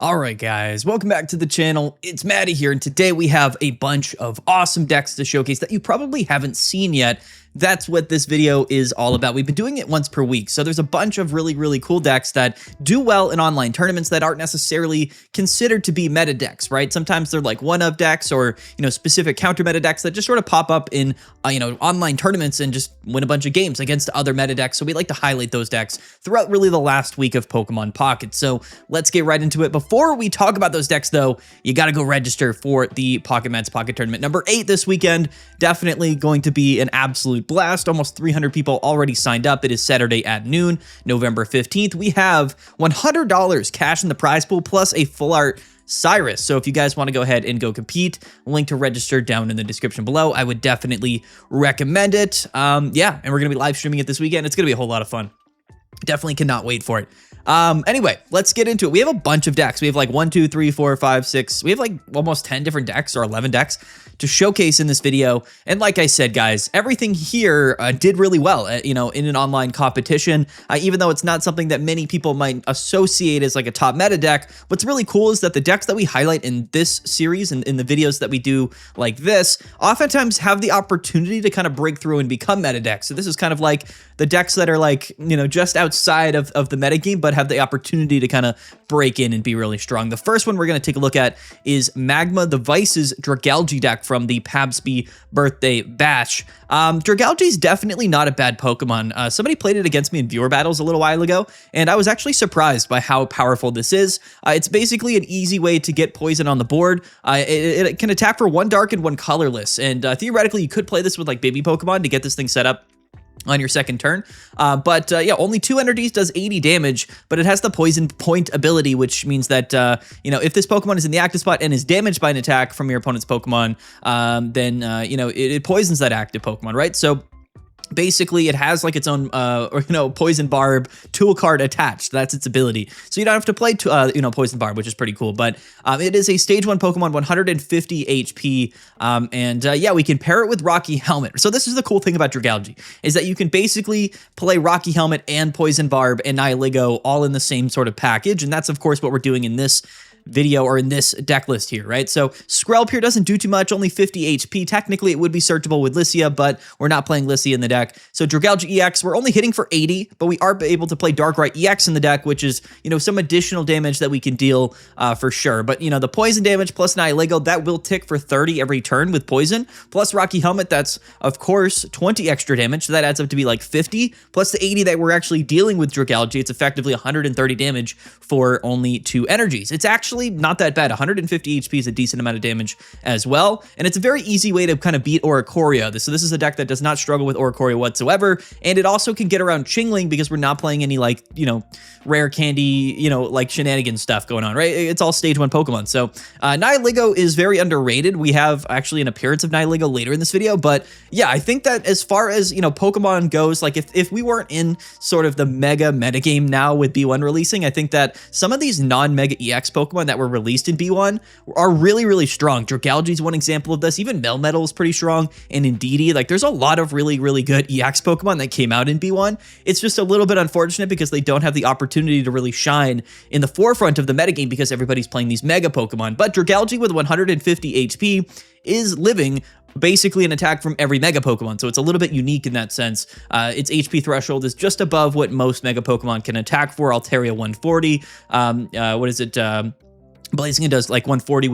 Alright guys, welcome back to the channel. It's Maddie here, and today we have a bunch of awesome decks to showcase that you probably haven't seen yet. That's what this video is all about. We've been doing it once per week, so there's a bunch of really cool decks that do well in online tournaments that aren't necessarily considered to be meta decks, right? Sometimes they're like one-of decks or, specific counter meta decks that just sort of pop up in, online tournaments and just win a bunch of games against other meta decks. So we like to highlight those decks throughout really the last week of Pokemon Pocket. So let's get right into it. Before we talk about those decks, though, you got to go register for the Pocket Mats Pocket Tournament number 8 this weekend. Definitely going to be an absolute blast. Almost 300 people already signed up. It is Saturday at noon, November 15th. We have $100 cash in the prize pool plus a full art Cyrus. So if you guys want to go ahead and go compete, link to register down in the description below. I would definitely recommend it. Yeah, and we're going to be live streaming it this weekend. It's going to be a whole lot of fun. Definitely cannot wait for it. Anyway, let's get into it. We have a bunch of decks. We have like 1, 2, 3, 4, 5, 6. We have like almost 10 different decks or 11 decks to showcase in this video. And like I said, guys, everything here did really well, in an online competition, even though it's not something that many people might associate as like a top meta deck. What's really cool is that the decks that we highlight in this series and in the videos that we do like this, oftentimes have the opportunity to kind of break through and become meta decks. So this is kind of like the decks that are like, just outside of the metagame, but have the opportunity to kind of break in and be really strong. The first one we're going to take a look at is Magma the Vice's Dragalge deck from the Pabsby Birthday Bash. Dragalge is definitely not a bad Pokemon. Somebody played it against me in viewer battles a little while ago, and I was actually surprised by how powerful this is. It's basically an easy way to get poison on the board. It can attack for 1 dark and 1 colorless, and theoretically you could play this with like baby Pokemon to get this thing set up on your second turn. Yeah, only 2 energies, does 80 damage, but it has the poison point ability, which means that, if this Pokemon is in the active spot and is damaged by an attack from your opponent's Pokemon, then, it poisons that active Pokemon, right? So basically, it has like its own, Poison Barb tool card attached. That's its ability. So you don't have to play, Poison Barb, which is pretty cool. But it is a Stage 1 Pokemon, 150 HP. Yeah, we can pair it with Rocky Helmet. So this is the cool thing about Dragalge, is that you can basically play Rocky Helmet and Poison Barb and Nihilego all in the same sort of package. And that's, of course, what we're doing in this video or in this deck list here, right? So Skrelp doesn't do too much, only 50 HP. Technically, it would be searchable with Lycia, but we're not playing Lycia in the deck. So Dragalge EX, we're only hitting for 80, but we are able to play Darkrai EX in the deck, which is, some additional damage that we can deal for sure. But, the poison damage plus Nihilego, that will tick for 30 every turn with poison, plus Rocky Helmet, that's, of course, 20 extra damage, so that adds up to be like 50, plus the 80 that we're actually dealing with Dragalge. It's effectively 130 damage for only 2 energies. It's actually not that bad. 150 HP is a decent amount of damage as well, and it's a very easy way to kind of beat Oricorio. So this is a deck that does not struggle with Oricorio whatsoever, and it also can get around Chingling because we're not playing any like, rare candy, like shenanigans stuff going on, right? It's all Stage 1 Pokemon. So Nihilego is very underrated. We have actually an appearance of Nihilego later in this video, but yeah, I think that as far as, Pokemon goes, like if we weren't in sort of the mega metagame now with B1 releasing, I think that some of these non-mega EX Pokemon that were released in B1 are really strong. Dragalge is one example of this. Even Melmetal is pretty strong, and Indeedee. Like, there's a lot of really good EX Pokemon that came out in B1. It's just a little bit unfortunate because they don't have the opportunity to really shine in the forefront of the metagame because everybody's playing these mega Pokemon. But Dragalge with 150 HP is living basically an attack from every Mega Pokemon, so it's a little bit unique in that sense. Its HP threshold is just above what most Mega Pokemon can attack for. Altaria 140. What is it? Blaziken does like 140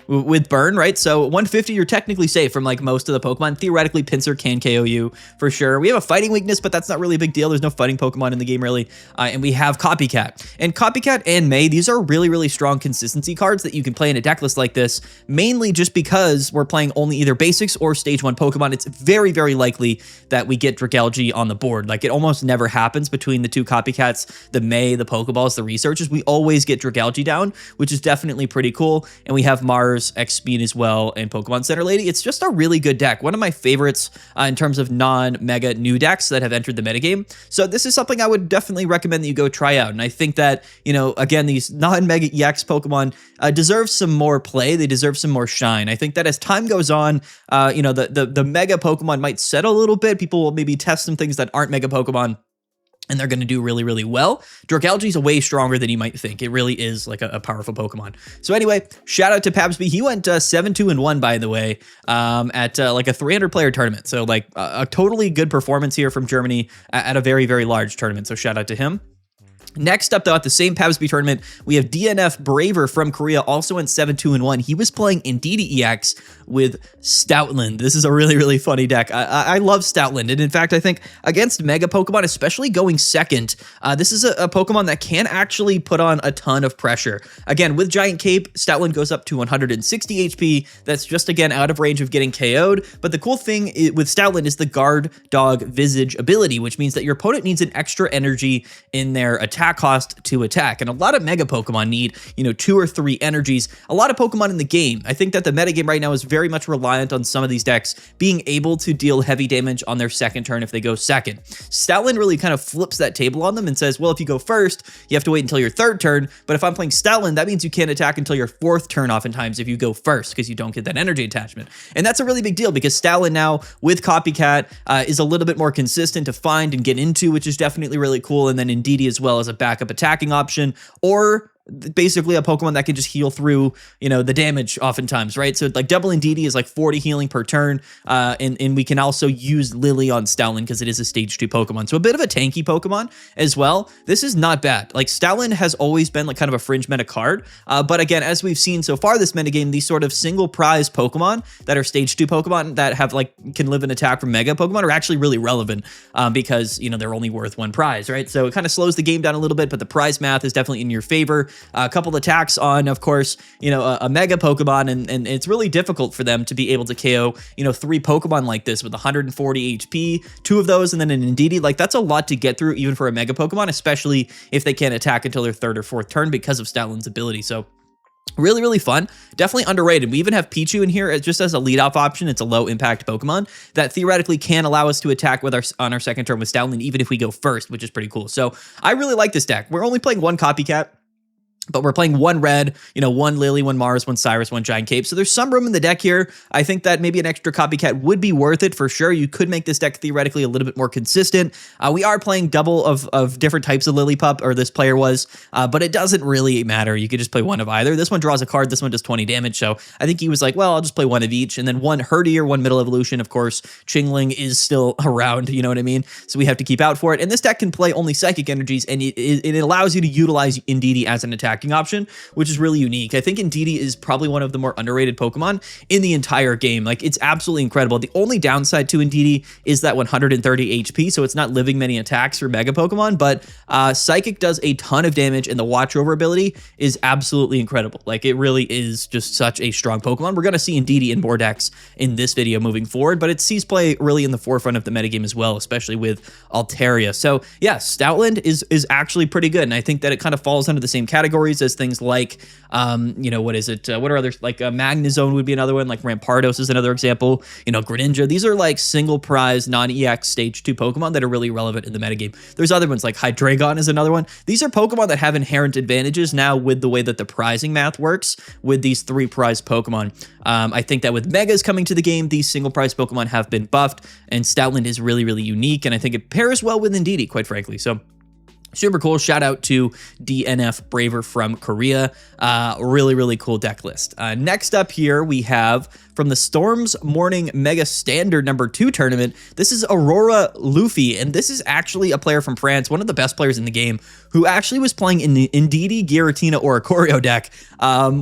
with burn, right? So 150, you're technically safe from like most of the Pokemon. Theoretically, Pinsir can KO you for sure. We have a fighting weakness, but that's not really a big deal. There's no fighting Pokemon in the game really. And we have Copycat. And Copycat and May, these are really strong consistency cards that you can play in a deck list like this, mainly just because we're playing only either basics or Stage 1 Pokemon. It's very likely that we get Dragalge on the board. Like, it almost never happens between the 2 Copycats, the May, the Pokeballs, the Researches. We always get Dragalge down, which is definitely pretty cool. And we have Mars, X-Speed as well, and Pokemon Center Lady. It's just a really good deck. One of my favorites in terms of non-mega new decks that have entered the metagame. So this is something I would definitely recommend that you go try out. And I think that, again, these non-mega EX Pokemon deserve some more play. They deserve some more shine. I think that as time goes on, the mega Pokemon might settle a little bit. People will maybe test some things that aren't mega Pokemon. and they're going to do really, really well. Dragalge is way stronger than you might think. It really is like a powerful Pokemon. So anyway, shout out to Pabsby. He went 7-2-1, by the way, at like a 300 player tournament. So like a totally good performance here from Germany at a very, very large tournament. So shout out to him. Next up, though, at the same Pabsby tournament, we have DNF Braver from Korea, also in 7-2-1. He was playing Indeedee EX with Stoutland. This is a really, really funny deck. I love Stoutland, and in fact, I think against Mega Pokemon, especially going second, this is a Pokemon that can actually put on a ton of pressure. Again, with Giant Cape, Stoutland goes up to 160 HP. That's just, again, out of range of getting KO'd, but the cool thing with Stoutland is the Guard Dog Visage ability, which means that your opponent needs an extra energy in their attack cost to attack. And a lot of Mega Pokemon need, 2 or 3 energies. A lot of Pokemon in the game. I think that the metagame right now is very much reliant on some of these decks being able to deal heavy damage on their second turn if they go second. Stoutland really kind of flips that table on them and says, well, if you go first, you have to wait until your third turn. But if I'm playing Stoutland, that means you can't attack until your fourth turn oftentimes if you go first, because you don't get that energy attachment. And that's a really big deal because Stoutland now with Copycat is a little bit more consistent to find and get into, which is definitely really cool. And then Indeedee as well as a backup attacking option, or basically a Pokemon that can just heal through, the damage oftentimes, right? So like double Indeedee is like 40 healing per turn, and we can also use Lily on Stoutland because it is a stage 2 Pokemon. So a bit of a tanky Pokemon as well. This is not bad. Like Stoutland has always been like kind of a fringe meta card, but again, as we've seen so far this metagame, these sort of single prize Pokemon that are stage 2 Pokemon that have can live an attack from Mega Pokemon are actually really relevant because, they're only worth 1 prize, right? So it kind of slows the game down a little bit, but the prize math is definitely in your favor. A couple attacks on, of course, a Mega Pokemon, and it's really difficult for them to be able to KO, 3 Pokemon like this with 140 HP, 2 of those, and then an Indeedee. Like, that's a lot to get through even for a Mega Pokemon, especially if they can't attack until their third or fourth turn because of Stoutland's ability. So really, really fun. Definitely underrated. We even have Pichu in here just as a leadoff option. It's a low impact Pokemon that theoretically can allow us to attack with on our second turn with Stoutland, even if we go first, which is pretty cool. So I really like this deck. We're only playing 1 Copycat, but we're playing 1 red, 1 Lily, 1 Mars, 1 Cyrus, 1 Giant Cape. So there's some room in the deck here. I think that maybe an extra Copycat would be worth it for sure. You could make this deck theoretically a little bit more consistent. We are playing double of different types of Lillipup, or this player was, but it doesn't really matter. You could just play 1 of either. This one draws a card. This one does 20 damage. So I think he was like, well, I'll just play 1 of each. And then 1 Herdier, 1 Middle Evolution. Of course, Chingling is still around, you know what I mean? So we have to keep out for it. And this deck can play only Psychic Energies, and it allows you to utilize Indeedee as an attacking option, which is really unique. I think Indeedee is probably one of the more underrated Pokemon in the entire game. Like, it's absolutely incredible. The only downside to Indeedee is that 130 HP, so it's not living many attacks for Mega Pokemon, but Psychic does a ton of damage, and the Watch Over ability is absolutely incredible. Like, it really is just such a strong Pokemon. We're going to see Indeedee in more decks in this video moving forward, but it sees play really in the forefront of the metagame as well, especially with Altaria. So yeah, Stoutland is actually pretty good, and I think that it kind of falls under the same categories as things like, what is it? What are others? Like Magnezone would be another one. Like Rampardos is another example. Greninja. These are like single prize, non-EX stage 2 Pokemon that are really relevant in the metagame. There's other ones like Hydreigon is another one. These are Pokemon that have inherent advantages now with the way that the prizing math works with these 3 prize Pokemon. I think that with Megas coming to the game, these single prize Pokemon have been buffed, and Stoutland is really, really unique, and I think it pairs well with Indeedee, quite frankly. So super cool. Shout out to DNF Braver from Korea. Really, really cool deck list. Next up here, we have from the Storm's Morning Mega Standard number 2 tournament. This is Aurora Luffy, and this is actually a player from France, one of the best players in the game, who actually was playing in the Indeedee Giratina Oricorio deck,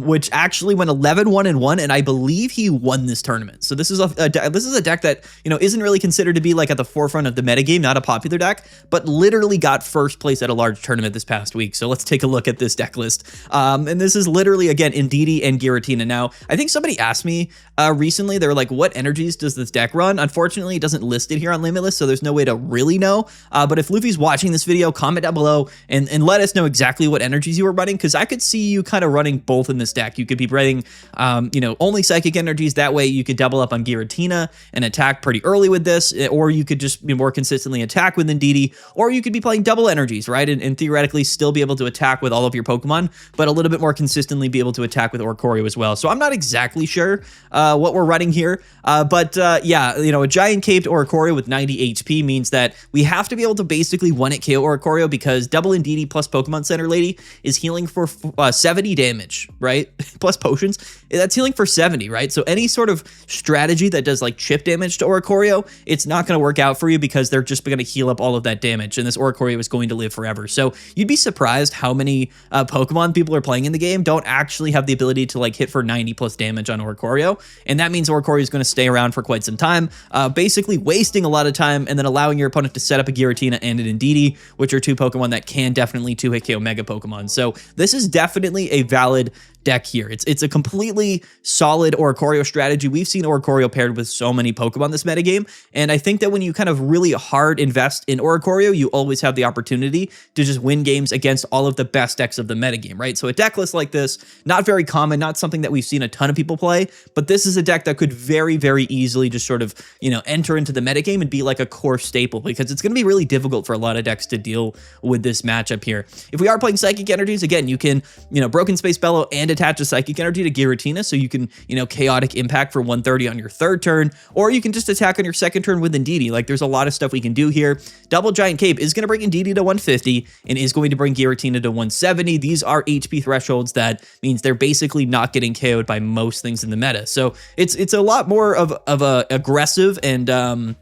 which actually went 11-1-1, and I believe he won this tournament. So this is a deck that isn't really considered to be like at the forefront of the metagame, not a popular deck, but literally got first place at a large tournament this past week. So let's take a look at this deck list. And this is literally, again, Indeedee and Giratina. Now, I think somebody asked me recently, they were like, what energies does this deck run? Unfortunately, it doesn't list it here on Limitless, so there's no way to really know. But if Luffy's watching this video, comment down below and and let us know exactly what energies you were running, because I could see you kind of running both in this deck. You could be running, only psychic energies. That way you could double up on Giratina and attack pretty early with this, or you could just more consistently attack with Indeedee, or you could be playing double energies, right? And theoretically still be able to attack with all of your Pokemon, but a little bit more consistently be able to attack with Oricorio as well. So I'm not exactly sure what we're running here, but a giant caped Oricorio with 90 HP means that we have to be able to basically one-hit KO Oricorio, because double Indeedee plus Pokemon Center Lady is healing for 70 damage, right? Plus potions, that's healing for 70, right? So any sort of strategy that does like chip damage to Oricorio, it's not going to work out for you, because they're just going to heal up all of that damage, and this Oricorio is going to live forever. So you'd be surprised how many Pokemon people are playing in the game don't actually have the ability to like hit for 90 plus damage on Oricorio, and that means Oricorio is going to stay around for quite some time, basically wasting a lot of time and then allowing your opponent to set up a Giratina and an Indeedee, which are two Pokemon that can definitely 2-hit KO Mega Pokemon. So this is definitely a valid deck here. It's a completely solid Oricorio strategy. We've seen Oricorio paired with so many Pokemon this metagame, and I think that when you kind of really hard invest in Oricorio, you always have the opportunity to just win games against all of the best decks of the metagame, right? So a deck list like this, not very common, not something that we've seen a ton of people play, but this is a deck that could very, very easily just sort of, enter into the metagame and be like a core staple, because it's going to be really difficult for a lot of decks to deal with this matchup here. If we are playing Psychic Energies, again, you can, Broken Space Bellow and attach a Psychic Energy to Giratina, so you can, Chaotic Impact for 130 on your third turn, or you can just attack on your second turn with Indeedee. Like, there's a lot of stuff we can do here. Double Giant Cape is going to bring Indeedee to 150 and is going to bring Giratina to 170. These are HP thresholds. That means they're basically not getting KO'd by most things in the meta. So it's a lot more of a aggressive and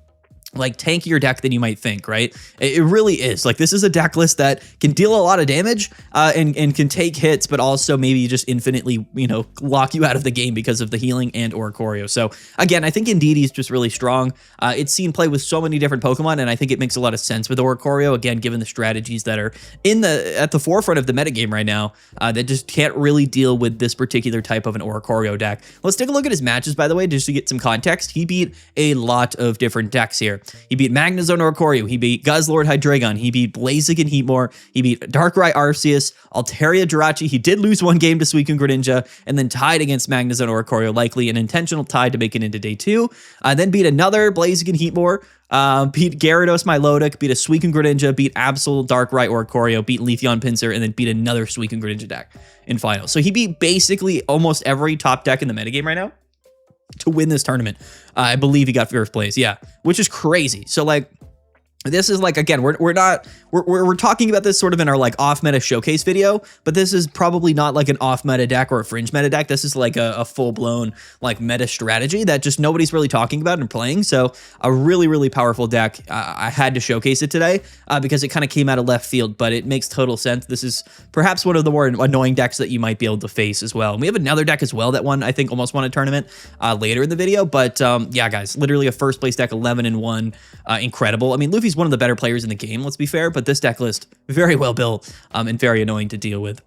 like tankier deck than you might think, right? It really is. Like, this is a deck list that can deal a lot of damage and can take hits, but also maybe just infinitely, lock you out of the game because of the healing and Oricorio. So again, I think Indeedee is just really strong. It's seen play with so many different Pokemon, and I think it makes a lot of sense with Oricorio, again, given the strategies that are at the forefront of the metagame right now, that just can't really deal with this particular type of an Oricorio deck. Let's take a look at his matches, by the way, just to get some context. He beat a lot of different decks here. He beat Magnezone Oricorio, he beat Guzzlord Hydreigon, he beat Blaziken Heatmor, he beat Darkrai Arceus, Altaria Jirachi. He did lose one game to Suicune Greninja, and then tied against Magnezone Oricorio, likely an intentional tie to make it into day 2. Then beat another Blaziken Heatmor, beat Gyarados Milotic, beat a Suicune Greninja, beat Absol Darkrai Oricorio, beat Leafeon Pinsir, and then beat another Suicune Greninja deck in finals. So he beat basically almost every top deck in the metagame right now to win this tournament. I believe he got first place, yeah, which is crazy. So like, this is like, again, we're talking about this sort of in our like off meta showcase video, but this is probably not like an off meta deck or a fringe meta deck. This is like a full blown like meta strategy that just nobody's really talking about and playing. So a really, really powerful deck. I had to showcase it today because it kind of came out of left field, but it makes total sense. This is perhaps one of the more annoying decks that you might be able to face as well. And we have another deck as well that I think almost won a tournament later in the video, but yeah, guys, literally a first place deck, 11-1, incredible. I mean, Luffy's one of the better players in the game, let's be fair, but this deck list, very well built and very annoying to deal with.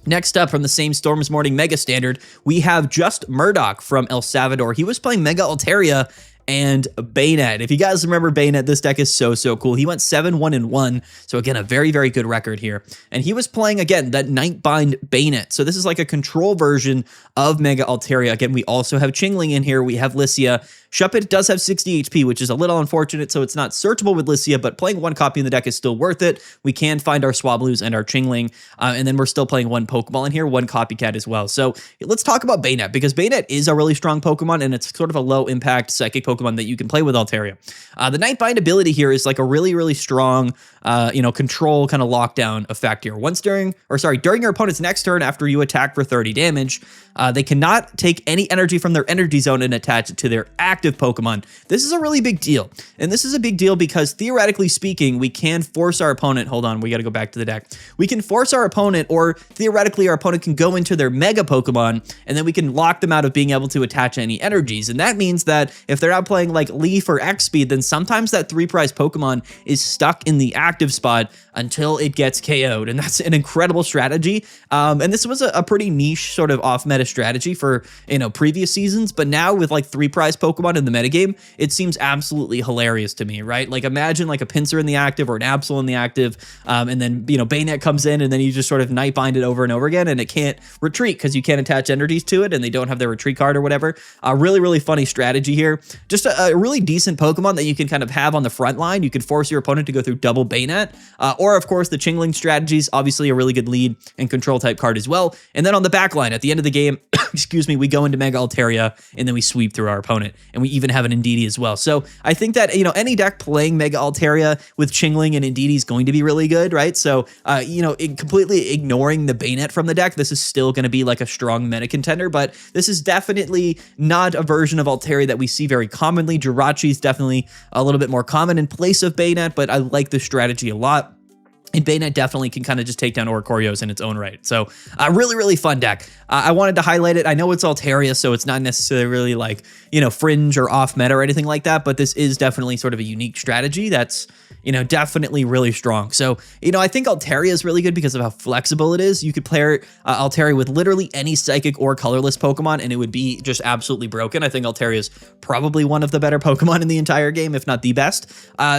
Next up, from the same Storm's Morning Mega Standard, we have just Murdoch from El Salvador. He was playing Mega Altaria and Banette. If you guys remember Banette, this deck is so cool. He went 7-1-1, so again, a very, very good record here. And he was playing, again, that Nightbind Banette. So this is like a control version of Mega Altaria. Again, we also have Chingling in here. We have Lissia. Shuppet does have 60 HP, which is a little unfortunate, so it's not searchable with Lissia, but playing one copy in the deck is still worth it. We can find our Swablues and our Chingling, and then we're still playing one Pokeball in here, one Copycat as well. So let's talk about Banette, because Banette is a really strong Pokemon, and it's sort of a low-impact Psychic Pokemon that you can play with Altaria. The Nightbind ability here is like a really, really strong, control kind of lockdown effect here. During your opponent's next turn after you attack for 30 damage, they cannot take any energy from their energy zone and attach it to their active Pokemon. This is a really big deal. And this is a big deal because theoretically speaking, we can force our opponent, hold on, we got to go back to the deck. We can force our opponent, or theoretically our opponent can go into their Mega Pokemon, and then we can lock them out of being able to attach any energies. And that means that if they're playing like Leaf or X Speed, then sometimes that 3 prize Pokemon is stuck in the active spot until it gets KO'd. And that's an incredible strategy. And this was a pretty niche sort of off meta strategy for, previous seasons. But now with like 3 prize Pokemon in the metagame, it seems absolutely hilarious to me, right? Like imagine like a Pinsir in the active or an Absol in the active. And then, Banette comes in and then you just sort of night bind it over and over again and it can't retreat because you can't attach energies to it and they don't have their retreat card or whatever. Really, really funny strategy here. Just a really decent Pokemon that you can kind of have on the front line. You can force your opponent to go through double Banette. Or of course the Chingling strategies, obviously a really good lead and control type card as well. And then on the back line at the end of the game, excuse me, we go into Mega Altaria and then we sweep through our opponent. And we even have an Indeedee as well. So I think that, any deck playing Mega Altaria with Chingling and Indeedee is going to be really good, right? So, completely ignoring the Banette from the deck, this is still going to be like a strong meta contender, but this is definitely not a version of Altaria that we see very commonly. Jirachi is definitely a little bit more common in place of Banette, but I like the strategy a lot. And Banette definitely can kind of just take down Oricorios in its own right. So really, really fun deck. I wanted to highlight it. I know it's Altaria, so it's not necessarily really like, fringe or off meta or anything like that, but this is definitely sort of a unique strategy that's, definitely really strong. So, I think Altaria is really good because of how flexible it is. You could play Altaria with literally any psychic or colorless Pokemon, and it would be just absolutely broken. I think Altaria is probably one of the better Pokemon in the entire game, if not the best.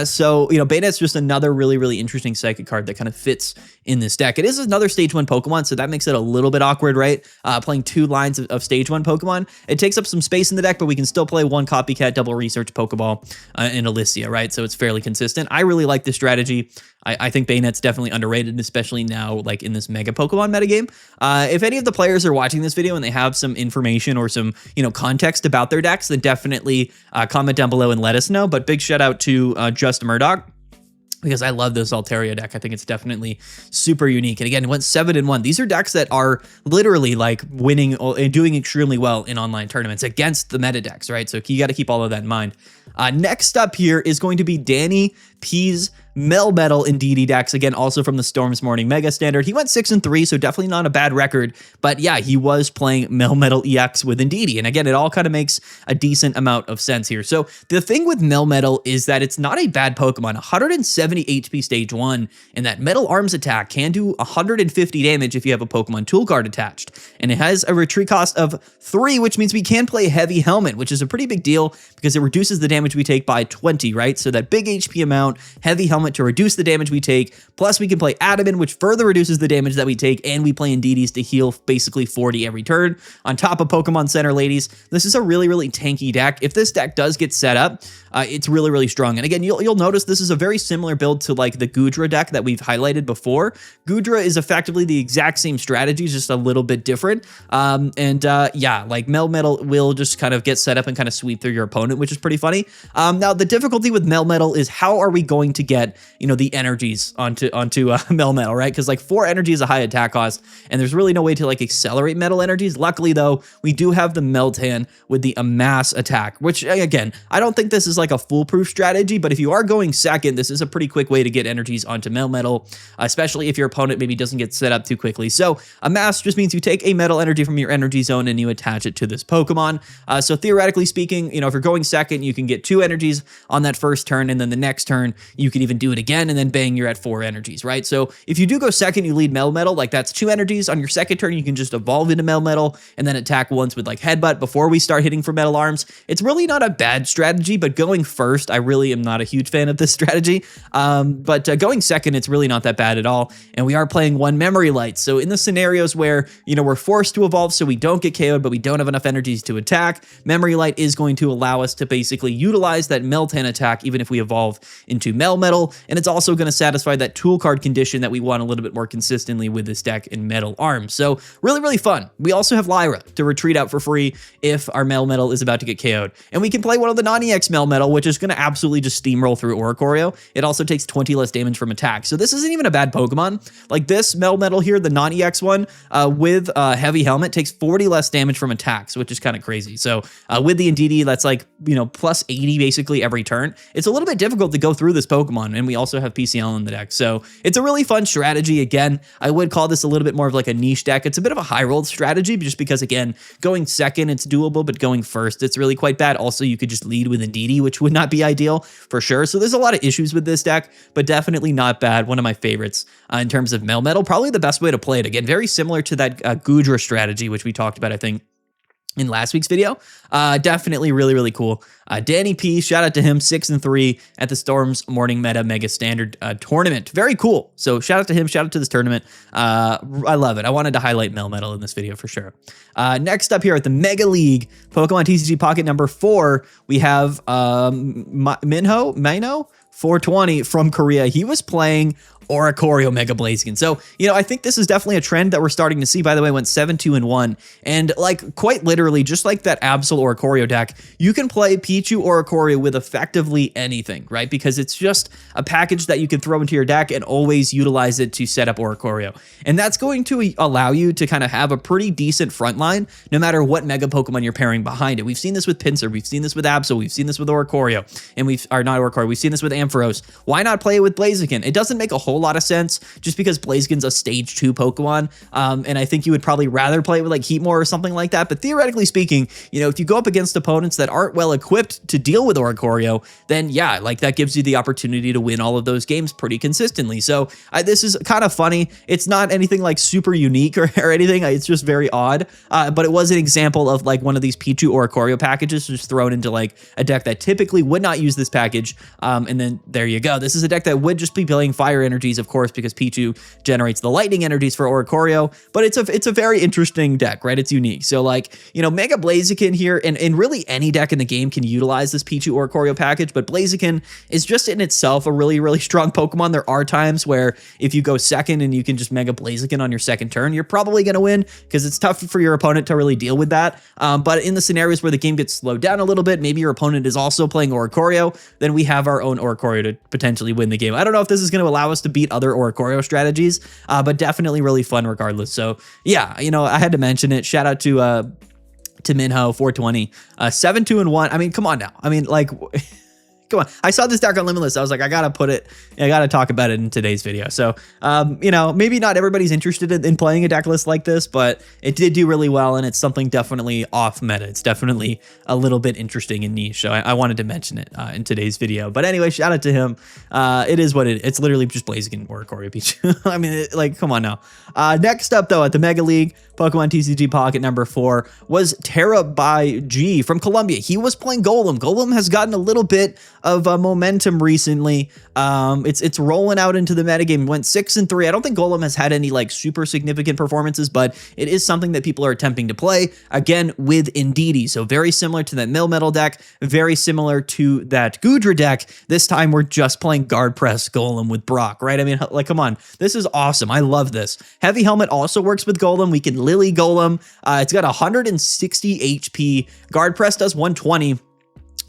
So, Banette's just another really, really interesting psychic card that kind of fits in this deck. It is another stage 1 Pokemon, so that makes it a little bit awkward, right? Playing 2 lines of stage 1 Pokemon. It takes up some space in the deck, but we can still play 1 Copycat, double Research Pokeball, and Alicia, right? So it's fairly consistent. I really like this strategy. I think Banette's definitely underrated, especially now, like in this Mega Pokemon metagame. If any of the players are watching this video and they have some information or some, context about their decks, then definitely comment down below and let us know. But big shout out to Just Murdoch, because I love this Altaria deck. I think it's definitely super unique. And again, it went 7-1. These are decks that are literally like winning and doing extremely well in online tournaments against the meta decks, right? So you got to keep all of that in mind. Next up here is going to be Danny P's Melmetal Indeedee decks, again, also from the Storm's Morning Mega Standard. He went 6-3, so definitely not a bad record, but yeah, he was playing Melmetal EX with Indeedee, and again, it all kind of makes a decent amount of sense here. So the thing with Melmetal is that it's not a bad Pokemon, 170 HP stage 1, and that Metal Arms attack can do 150 damage if you have a Pokemon Tool card attached, and it has a retreat cost of 3, which means we can play Heavy Helmet, which is a pretty big deal because it reduces the damage we take by 20, right? So that big HP amount, Heavy Helmet to reduce the damage we take, plus we can play Adamant, which further reduces the damage that we take, and we play Indeedees to heal basically 40 every turn. On top of Pokemon Center, ladies, this is a really, really tanky deck. If this deck does get set up, it's really, really strong. And again, you'll notice this is a very similar build to like the Goodra deck that we've highlighted before. Goodra is effectively the exact same strategy, just a little bit different. Yeah, like Melmetal will just kind of get set up and kind of sweep through your opponent, which is pretty funny. Now, the difficulty with Melmetal is how are we going to get, the energies onto Melmetal, right? Because like 4 energy is a high attack cost, and there's really no way to like accelerate metal energies. Luckily, though, we do have the Meltan with the Amass attack, which again, I don't think this is like a foolproof strategy, but if you are going second, this is a pretty quick way to get energies onto Melmetal, especially if your opponent maybe doesn't get set up too quickly. So Amass just means you take a metal energy from your energy zone and you attach it to this Pokemon. So theoretically speaking, if you're going second, you can get 2 energies on that first turn, and then the next turn you can even do it again, and then bang, you're at 4 energies, right? So if you do go second, you lead Melmetal, like that's 2 energies. On your second turn, you can just evolve into Melmetal and then attack once with like Headbutt before we start hitting for Metal Arms. It's really not a bad strategy, but going first, I really am not a huge fan of this strategy. But going second, it's really not that bad at all. And we are playing 1 Memory Light. So in the scenarios where, we're forced to evolve so we don't get KO'd, but we don't have enough energies to attack, Memory Light is going to allow us to basically utilize that Meltan attack even if we evolve into Melmetal. And it's also going to satisfy that tool card condition that we want a little bit more consistently with this deck in Metal Arms. So really, really fun. We also have Lyra to retreat out for free if our Melmetal is about to get KO'd. And we can play one of the non-EX Melmetal, which is going to absolutely just steamroll through Oricorio. It also takes 20 less damage from attack. So this isn't even a bad Pokemon. Like this Melmetal here, the non-EX one, with Heavy Helmet takes 40 less damage from attacks, which is kind of crazy. So with the Indeedee, that's like, plus 80 basically every turn. It's a little bit difficult to go through this Pokemon. and we also have PCL in the deck. So it's a really fun strategy. Again, I would call this a little bit more of like a niche deck. It's a bit of a high rolled strategy just because, again, going second, it's doable, but going first, it's really quite bad. Also, you could just lead with Indeedee, which would not be ideal for sure. So there's a lot of issues with this deck, but definitely not bad. One of my favorites in terms of Melmetal, probably the best way to play it. Again, very similar to that Gudra strategy, which we talked about, I think, in last week's video. Definitely really, really cool. Danny P, shout out to him, 6-3 at the Storm's Morning Meta Mega Standard tournament. Very cool. So shout out to him, shout out to this tournament. I love it. I wanted to highlight Melmetal in this video for sure. Next up here at the Mega League, Pokemon TCG Pocket number 4, we have Mino 420 from Korea. He was playing Oricorio Mega Blaziken. So, I think this is definitely a trend that we're starting to see. By the way, went 7-2-1. And like quite literally, just like that Absol Oricorio deck, you can play Pichu Oricorio with effectively anything, right? Because it's just a package that you can throw into your deck and always utilize it to set up Oricorio. And that's going to allow you to kind of have a pretty decent front line, no matter what Mega Pokemon you're pairing behind it. We've seen this with Pinsir, we've seen this with Absol, we've seen this with Oricorio, and we've seen this with Ampharos. Why not play it with Blaziken? It doesn't make a whole lot of sense just because Blaziken's a stage 2 Pokemon, and I think you would probably rather play it with like Heatmore or something like that. But theoretically speaking, if you go up against opponents that aren't well equipped to deal with Oricorio, then yeah, like that gives you the opportunity to win all of those games pretty consistently. So this is kind of funny. It's not anything like super unique or anything. It's just very odd, but it was an example of like one of these Pichu Oricorio packages just thrown into like a deck that typically would not use this package, and then there you go. This is a deck that would just be playing fire energies, of course, because Pichu generates the lightning energies for Oricorio, but it's a very interesting deck, right? It's unique. So like, Mega Blaziken here, and really any deck in the game can utilize this Pichu Oricorio package, but Blaziken is just in itself a really, really strong Pokemon. There are times where if you go second and you can just Mega Blaziken on your second turn, you're probably going to win because it's tough for your opponent to really deal with that. But in the scenarios where the game gets slowed down a little bit, maybe your opponent is also playing Oricorio, then we have our own Oricorio to potentially win the game. I don't know if this is going to allow us to beat other Oricorio strategies, but definitely really fun regardless. So yeah, I had to mention it. Shout out to Minho 420, 7-2-1. I mean, come on now. I mean, like, come on. I saw this deck on Limitless. I was like, I got to talk about it in today's video. So, maybe not everybody's interested in playing a deck list like this, but it did do really well. And it's something definitely off meta. It's definitely a little bit interesting and niche. So I wanted to mention it in today's video. But anyway, shout out to him. It is what it's literally just Blaziken or Oricorio Pichu. I mean, like, come on now. Next up though, at the Mega League, Pokemon TCG Pocket number 4 was Terra by G from Colombia. He was playing Golem. Golem has gotten a little bit of momentum recently. It's rolling out into the metagame. Went 6-3. I don't think Golem has had any like super significant performances, but it is something that people are attempting to play again with Indeedee. So very similar to that Melmetal deck, very similar to that Gudra deck. This time we're just playing Guard Press Golem with Brock, right? I mean, like, come on, this is awesome. I love this. Heavy Helmet also works with Golem. We can Lily Golem. It's got 160 HP. Guard Press does 120.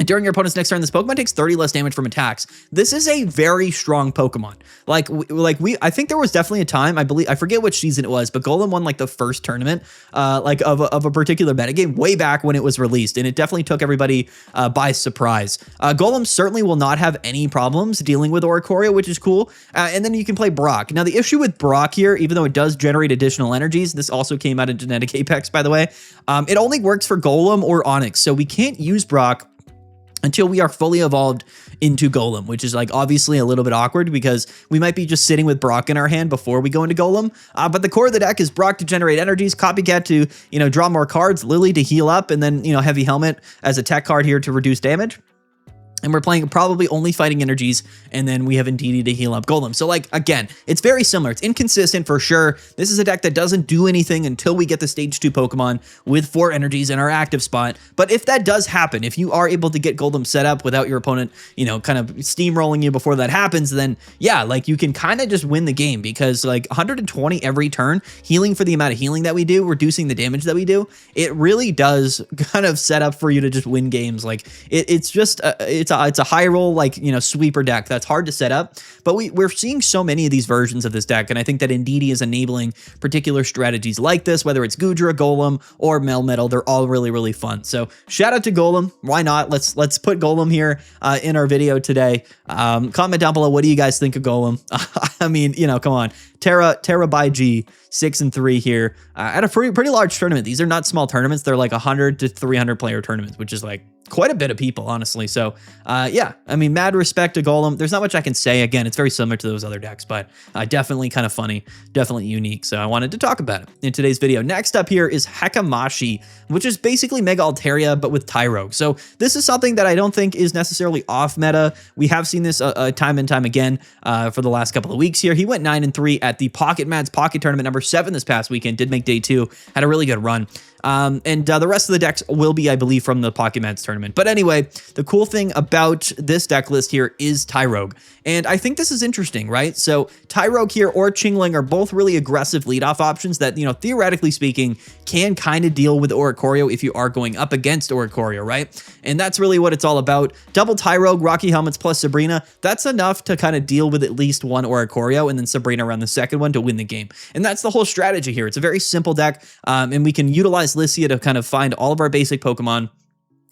During your opponent's next turn, this Pokemon takes 30 less damage from attacks. This is a very strong Pokemon. I think there was definitely a time, I forget which season it was, but Golem won like the first tournament, of a particular metagame way back when it was released, and it definitely took everybody by surprise. Golem certainly will not have any problems dealing with Oricorio, which is cool. And then you can play Brock. Now the issue with Brock here, even though it does generate additional energies, this also came out in Genetic Apex, by the way. It only works for Golem or Onyx, so we can't use Brock until we are fully evolved into Golem, which is like obviously a little bit awkward because we might be just sitting with Brock in our hand before we go into Golem. But the core of the deck is Brock to generate energies, Copycat to, draw more cards, Lily to heal up, and then, Heavy Helmet as a tech card here to reduce damage. And we're playing probably only fighting energies, and then we have Indeedee to heal up Golem. So like, again, it's very similar. It's inconsistent for sure. This is a deck that doesn't do anything until we get the stage 2 Pokemon with 4 energies in our active spot. But if that does happen, if you are able to get Golem set up without your opponent, kind of steamrolling you before that happens, then yeah, like you can kind of just win the game because like 120 every turn, healing for the amount of healing that we do, reducing the damage that we do, it really does kind of set up for you to just win games. Like it's it's a high roll, like, you know, sweeper deck that's hard to set up, but we're seeing so many of these versions of this deck, and I think that Indeedee is enabling particular strategies like this, whether it's Goodra, Golem, or Melmetal. They're all really, really fun. So shout out to Golem. Why not? Let's put Golem here in our video today. Comment down below, what do you guys think of Golem? I mean, you know, come on. Terra by G, 6-3 here at a pretty large tournament. These are not small tournaments. They're like 100 to 300 player tournaments, which is like quite a bit of people, honestly. So yeah, I mean, mad respect to Golem. There's not much I can say. Again, it's very similar to those other decks, but definitely kind of funny, definitely unique. So I wanted to talk about it in today's video. Next up here is Hitmonchan, which is basically Mega Altaria, but with Tyrogue. So this is something that I don't think is necessarily off meta. We have seen this time and time again for the last couple of weeks here. He went 9-3 at the Pocket Mads Pocket Tournament number 7 this past weekend, did make day 2, had a really good run. And the rest of the decks will be, I believe, from the Pocket Mads tournament. But anyway, the cool thing about this deck list here is Tyrogue. And I think this is interesting, right? So Tyrogue here or Chingling are both really aggressive leadoff options that, you know, theoretically speaking, can kind of deal with Oricorio if you are going up against Oricorio, right? And that's really what it's all about. Double Tyrogue, Rocky Helmets plus Sabrina, that's enough to kind of deal with at least one Oricorio, and then Sabrina around the second one to win the game. And that's the whole strategy here. It's a very simple deck, and we can utilize Lycia to kind of find all of our basic Pokemon.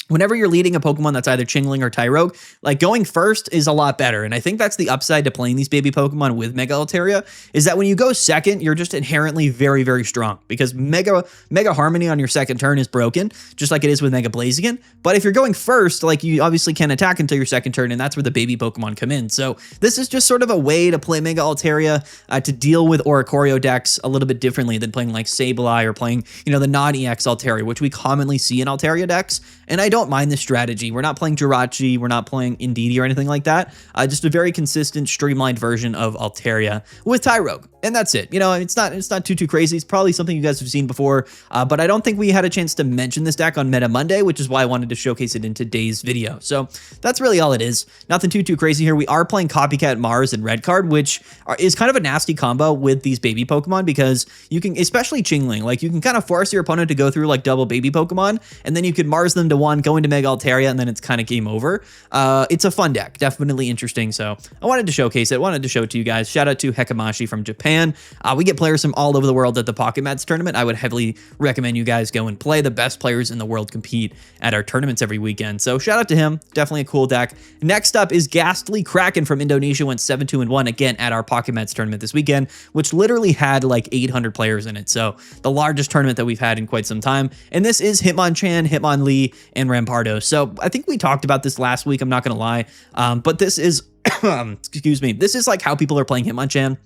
Whenever you're leading a Pokemon that's either Chingling or Tyrogue, like going first is a lot better. And I think that's the upside to playing these baby Pokemon with Mega Altaria, is that when you go second, you're just inherently very, very strong, because Mega Harmony on your second turn is broken, just like it is with Mega Blaziken. But if you're going first, like, you obviously can't attack until your second turn, and that's where the baby Pokemon come in. So this is just sort of a way to play Mega Altaria to deal with Oricorio decks a little bit differently than playing like Sableye or playing, you know, the non-EX Altaria, which we commonly see in Altaria decks. And I don't mind this strategy. We're not playing Jirachi, we're not playing Indeedee or anything like that. Just a very consistent, streamlined version of Altaria with Tyrogue. And that's it. You know, it's not too crazy. It's probably something you guys have seen before, but I don't think we had a chance to mention this deck on Meta Monday, which is why I wanted to showcase it in today's video. So that's really all it is. Nothing too crazy here. We are playing Copycat Mars and Red Card, which is kind of a nasty combo with these baby Pokemon, because you can, especially Chingling, like, you can kind of force your opponent to go through like double baby Pokemon, and then you could Mars them to one, go into Mega Altaria, and then it's kind of game over. It's a fun deck, definitely interesting. So I wanted to showcase it, wanted to show it to you guys. Shout out to Hitmonchan from Japan. We get players from all over the world at the Pocket Mads tournament. I would heavily recommend you guys go and play. The best players in the world compete at our tournaments every weekend. So shout out to him. Definitely a cool deck. Next up is Ghastly Kraken from Indonesia. Went 7-2-1 again at our Pocket Mads tournament this weekend, which literally had like 800 players in it. So the largest tournament that we've had in quite some time. And this is Hitmonchan, Hitmonlee, and Rampardos. So I think we talked about this last week, I'm not going to lie. But this is, excuse me, this is like how people are playing Hitmonchan.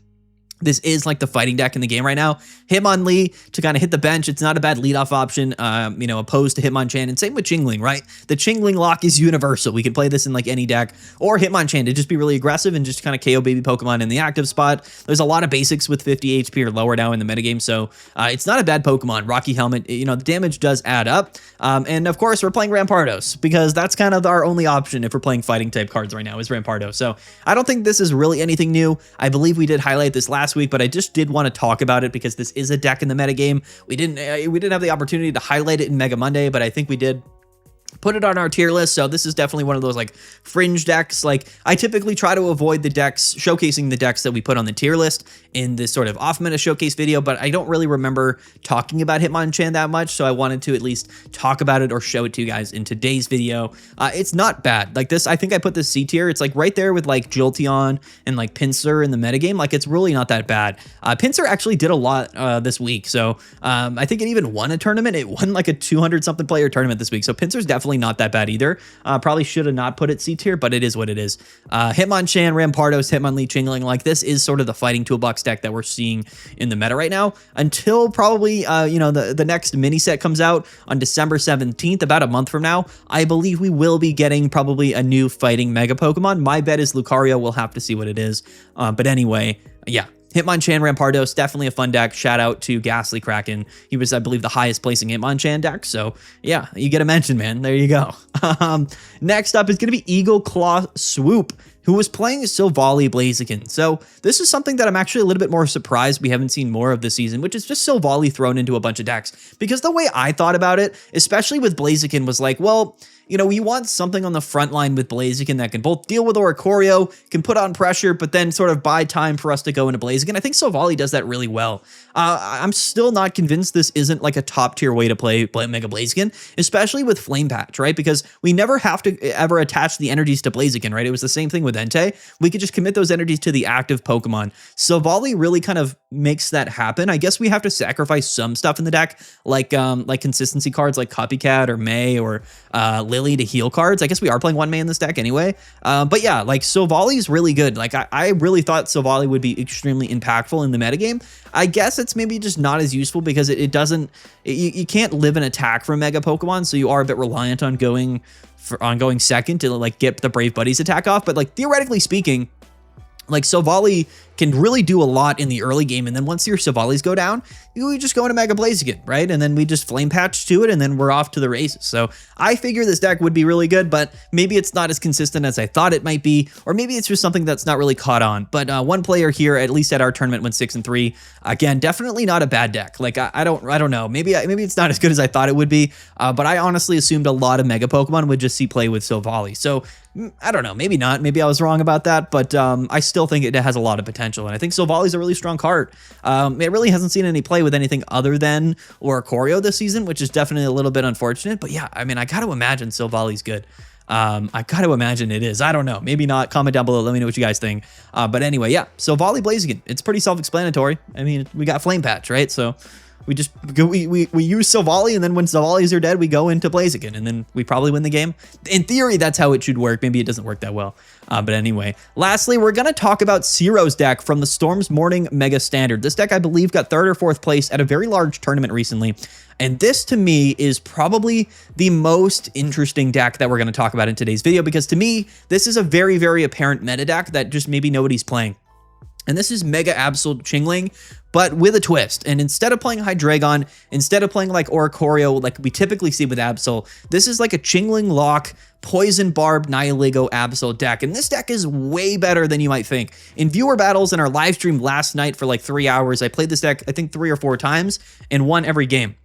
This is like the fighting deck in the game right now. Hitmonlee to kind of hit the bench. It's not a bad leadoff option, you know, opposed to Hitmonchan. And same with Chingling, right? The Chingling lock is universal. We can play this in like any deck, or Hitmonchan to just be really aggressive and just kind of KO baby Pokemon in the active spot. There's a lot of basics with 50 HP or lower now in the metagame, so it's not a bad Pokemon. Rocky Helmet, you know, the damage does add up. And of course, we're playing Rampardos, because that's kind of our only option if we're playing fighting type cards right now is Rampardos. So I don't think this is really anything new. I believe we did highlight this last week, but I just did want to talk about it because this is a deck in the metagame. We didn't have the opportunity to highlight it in Mega Monday, but I think we did put it on our tier list. So this is definitely one of those like fringe decks. Like, I typically try to avoid the decks, showcasing the decks that we put on the tier list in this sort of off meta showcase video, but I don't really remember talking about Hitmonchan that much. So I wanted to at least talk about it or show it to you guys in today's video. It's not bad. Like this, I think I put this C tier. It's like right there with like Jolteon and like Pinsir in the metagame. Like, it's really not that bad. Pinsir actually did a lot this week. So I think it even won a tournament. It won like a 200 something player tournament this week. So Pinsir's definitely not that bad either. Probably should have not put it C tier, but it is what it is. Hitmonchan, Rampardos, Hitmonlee, Chingling, like this is sort of the fighting toolbox deck that we're seeing in the meta right now, until probably you know, the next mini set comes out on December 17th, about a month from now. I believe we will be getting probably a new fighting mega Pokemon. My bet is Lucario. We'll have to see what it is. But anyway, yeah. Hitmonchan, Rampardos, definitely a fun deck. Shout out to Ghastly Kraken. He was, I believe, the highest placing Hitmonchan deck. So yeah, you get a mention, man. There you go. Next up is going to be Eagle Claw Swoop who was playing Silvally Blaziken. So this is something that I'm actually a little bit more surprised we haven't seen more of this season, which is just Silvally thrown into a bunch of decks. Because the way I thought about it, especially with Blaziken, was like, well, you know, you want something on the front line with Blaziken that can both deal with Oricorio, can put on pressure, but then sort of buy time for us to go into Blaziken. I think Silvally does that really well. I'm still not convinced this isn't like a top tier way to play Mega Blaziken, especially with Flame Patch, right? Because we never have to ever attach the energies to Blaziken, right? It was the same thing with Entei. We could just commit those energies to the active Pokemon. Silvally really kind of makes that happen. I guess we have to sacrifice some stuff in the deck, like consistency cards like Copycat or May or Lily to heal cards. I guess we are playing 1 May in this deck anyway. But yeah, like Silvally is really good. Like I really thought Silvally would be extremely impactful in the metagame. I guess it's maybe just not as useful because it doesn't, you can't live an attack from Mega Pokemon, so you are a bit reliant on going second to like get the Brave Buddies attack off. But like theoretically speaking, like Silvally can really do a lot in the early game, and then once your Silvallies go down, you just go into Mega Blaziken, right? And then we just Flame Patch to it, and then we're off to the races. So I figure this deck would be really good, but maybe it's not as consistent as I thought it might be, or maybe it's just something that's not really caught on. But one player here, at least at our tournament, went 6-3. Again, definitely not a bad deck. Like I don't know. Maybe it's not as good as I thought it would be, but I honestly assumed a lot of Mega Pokemon would just see play with Silvally. So I don't know. Maybe not. Maybe I was wrong about that, but I still think it has a lot of potential. And I think Silvally's a really strong card. It really hasn't seen any play with anything other than Oricorio this season, which is definitely a little bit unfortunate. But yeah, I mean, I got to imagine Silvally's good. I got to imagine it is. I don't know. Maybe not. Comment down below. Let me know what you guys think. But anyway, yeah. Silvally Blaziken. It's pretty self-explanatory. I mean, we got Flame Patch, right? So we just go, we use Silvally, and then when Silvallies are dead, we go into Blaziken, and then we probably win the game. In theory, that's how it should work. Maybe it doesn't work that well. But anyway, lastly, we're going to talk about Ciro's deck from the Storm's Morning Mega Standard. This deck, I believe, got 3rd or 4th place at a very large tournament recently. And this, to me, is probably the most interesting deck that we're going to talk about in today's video, because to me, this is a very, very apparent meta deck that just maybe nobody's playing. And this is Mega Absol Chingling, but with a twist. And instead of playing Hydreigon, instead of playing like Oricorio, like we typically see with Absol, this is like a Chingling Lock, Poison Barb, Nihilego Absol deck. And this deck is way better than you might think. In viewer battles in our live stream last night for like 3 hours, I played this deck, I think 3 or 4 times, and won every game.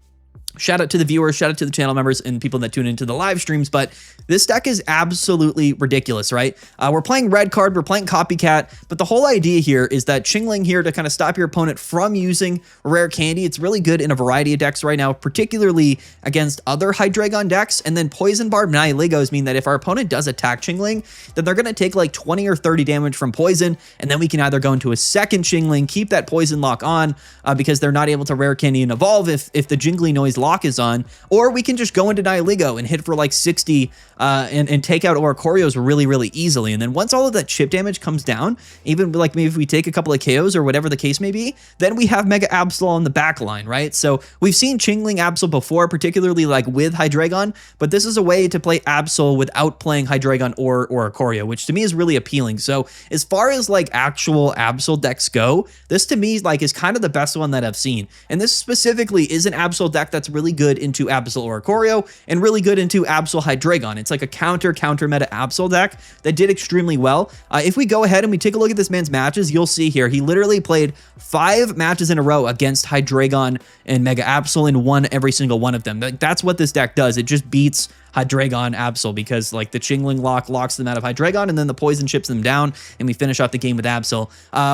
Shout out to the viewers, shout out to the channel members and people that tune into the live streams, but this deck is absolutely ridiculous, right? We're playing red card, we're playing Copycat, but the whole idea here is that Chingling here to kind of stop your opponent from using Rare Candy. It's really good in a variety of decks right now, particularly against other Hydreigon decks, and then Poison Barb Nihilegos mean that if our opponent does attack Chingling, then they're going to take like 20 or 30 damage from Poison, and then we can either go into a second Chingling, keep that Poison lock on, because they're not able to Rare Candy and evolve if the Jingly Noise lock is on, or we can just go into Nihilego and hit for like 60 and take out Oricorios really, really easily. And then once all of that chip damage comes down, even like maybe if we take a couple of KOs or whatever the case may be, then we have Mega Absol on the back line, right? So we've seen Chingling Absol before, particularly like with Hydreigon, but this is a way to play Absol without playing Hydreigon or Oricorio, which to me is really appealing. So as far as like actual Absol decks go, this to me like is kind of the best one that I've seen. And this specifically is an Absol deck that's really good into Absol Oricorio and really good into Absol Hydreigon. It's like a counter meta Absol deck that did extremely well. If we go ahead and we take a look at this man's matches, you'll see here he literally played 5 matches in a row against Hydreigon and Mega Absol and won every single one of them. That's what this deck does. It just beats Hydreigon Absol because like the Chingling Lock locks them out of Hydreigon, and then the Poison chips them down, and we finish off the game with Absol.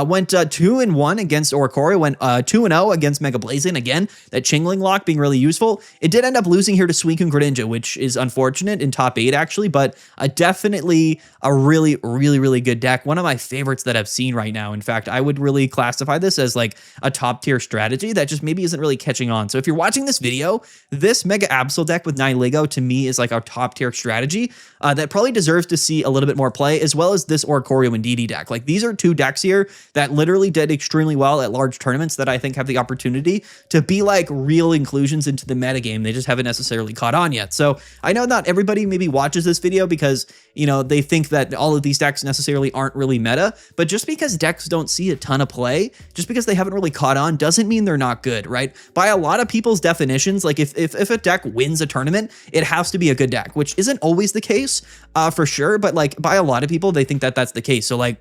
Went 2-1 against Oricorio, went 2-0 against Mega Blaziken. Again, that Chingling Lock being really useful. It did end up losing here to Suicune Greninja, which is unfortunate in top 8 actually, but definitely a really, really, really good deck. One of my favorites that I've seen right now. In fact, I would really classify this as like a top tier strategy that just maybe isn't really catching on. So if you're watching this video, this Mega Absol deck with Nihilego to me is like our top tier strategy that probably deserves to see a little bit more play, as well as this Oricorio Indeedee deck. Like these are 2 decks here that literally did extremely well at large tournaments that I think have the opportunity to be like real inclusions into the metagame. They just haven't necessarily caught on yet. So I know not everybody maybe watches this video because you know, they think that all of these decks necessarily aren't really meta, but just because decks don't see a ton of play, just because they haven't really caught on, doesn't mean they're not good, right? By a lot of people's definitions, like if a deck wins a tournament, it has to be a good deck, which isn't always the case, for sure, but like by a lot of people, they think that that's the case. So like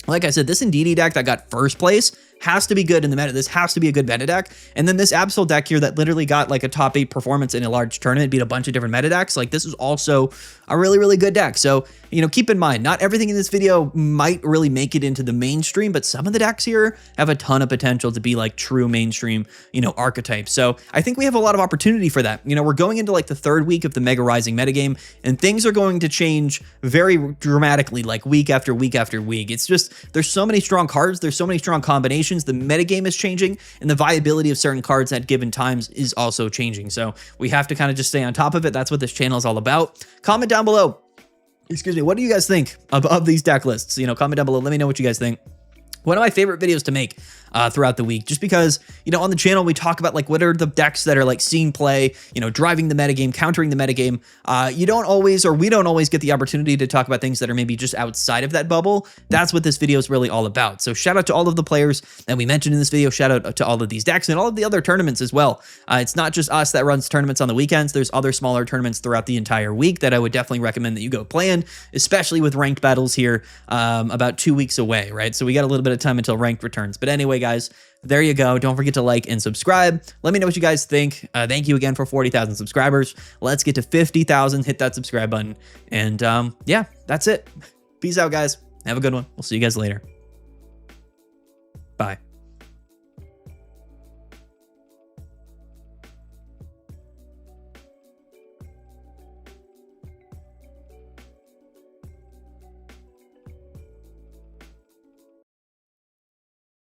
I said, this Indeedee deck that got first place has to be good in the meta. This has to be a good meta deck. And then this Absol deck here that literally got like a top 8 performance in a large tournament, beat a bunch of different meta decks. Like this is also a really, really good deck. So, you know, keep in mind, not everything in this video might really make it into the mainstream, but some of the decks here have a ton of potential to be like true mainstream, you know, archetypes. So I think we have a lot of opportunity for that. You know, we're going into like the 3rd week of the Mega Rising metagame, and things are going to change very dramatically, like week after week after week. It's just, there's so many strong cards. There's so many strong combinations. The metagame is changing, and the viability of certain cards at given times is also changing. So we have to kind of just stay on top of it. That's what this channel is all about. Comment down below. Excuse me. What do you guys think of these deck lists? You know, comment down below. Let me know what you guys think. One of my favorite videos to make throughout the week, just because, you know, on the channel, we talk about like what are the decks that are like seeing play, you know, driving the metagame, countering the metagame. You don't always, or we don't always get the opportunity to talk about things that are maybe just outside of that bubble. That's what this video is really all about. So shout out to all of the players that we mentioned in this video. Shout out to all of these decks and all of the other tournaments as well. It's not just us that runs tournaments on the weekends. There's other smaller tournaments throughout the entire week that I would definitely recommend that you go play in, especially with ranked battles here about 2 weeks away, right? So we got a little bit of time until ranked returns. But anyway, guys, there you go. Don't forget to like and subscribe. Let me know what you guys think. Thank you again for 40,000 subscribers. Let's get to 50,000. Hit that subscribe button. And yeah, that's it. Peace out, guys. Have a good one. We'll see you guys later.